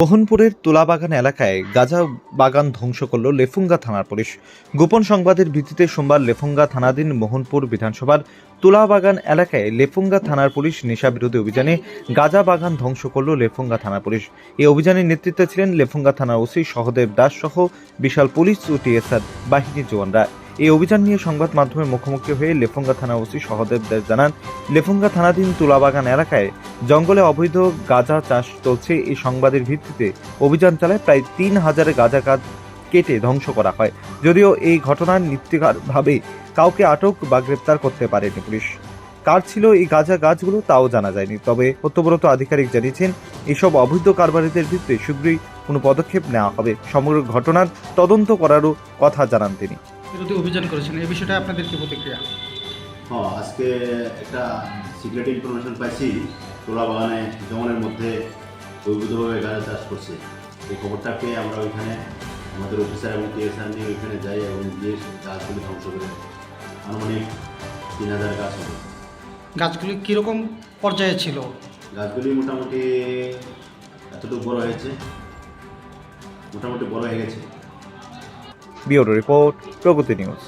মোহনপুরের তুলাবাগান এলাকায় গাঁজা বাগান ধ্বংস করল লেফুঙ্গা থানার পুলিশ। গোপন সংবাদের ভিত্তিতে সোমবার লেফুঙ্গা থানাধীন মোহনপুর বিধানসভার তুলাবাগান এলাকায় লেফুঙ্গা থানার পুলিশ নেশা বিরোধী অভিযানে গাঁজা বাগান ধ্বংস করল লেফুঙ্গা থানার পুলিশ। এই অভিযানের নেতৃত্বে ছিলেন লেফুঙ্গা থানার ওসি সহদেব দাস সহ বিশাল পুলিশ ও টিএসআর বাহিনীর জওয়ানরা। এই অভিযান নিয়ে সংবাদ মাধ্যমের মুখোমুখি হয়ে লেফুঙ্গা থানার ওসি সহদেব দাস জানান, লেফুঙ্গা থানাধীন তুলাবাগান এলাকায় জঙ্গলে অবৈধ গাঁজা চাষ চলছে। এই সংবাদের ভিত্তিতে অভিযান চালায় প্রায় ৩,০০০ গাঁজা গাছ কেটে ধ্বংস করা হয়। যদিও এই ঘটনার নির্দিষ্টভাবে কাউকে আটক বা গ্রেপ্তার করতে পারেনি পুলিশ। কার ছিল এই গাঁজা গাছগুলো তাও জানা যায়নি। তবে কর্তব্যরত আধিকারিক জানিয়েছেন, এসব অবৈধ কারবারিদের বিরুদ্ধে শীঘ্রই কোনো পদক্ষেপ নেওয়া হবে। সমগ্র ঘটনার তদন্ত করারও কথা জানান তিনি। বিরোধী অভিযান করেছেন, এই বিষয়টা আপনাদের কি প্রতিক্রিয়া? হ্যাঁ, আজকে একটা সিক্রেট ইনফরমেশন পাইছি, তোলা বাগানে জঙ্গলের মধ্যে অবৈধভাবে গাঁজা চাষ করছে। এই খবরটা পেয়ে আমরা ওইখানে আমাদের অফিসার এবং টিএসআর নিয়ে ওইখানে যাই এবং গিয়ে গাছগুলি ধ্বংস করে আনুমানিক ৩,০০০ গাছ হবে। গাছগুলি কীরকম পর্যায়ে ছিল? গাছগুলি মোটামুটি এতটুকু বড় হয়েছে, মোটামুটি বড় হয়ে গেছে। ব্যুরো রিপোর্ট, প্রগতি নিউজ।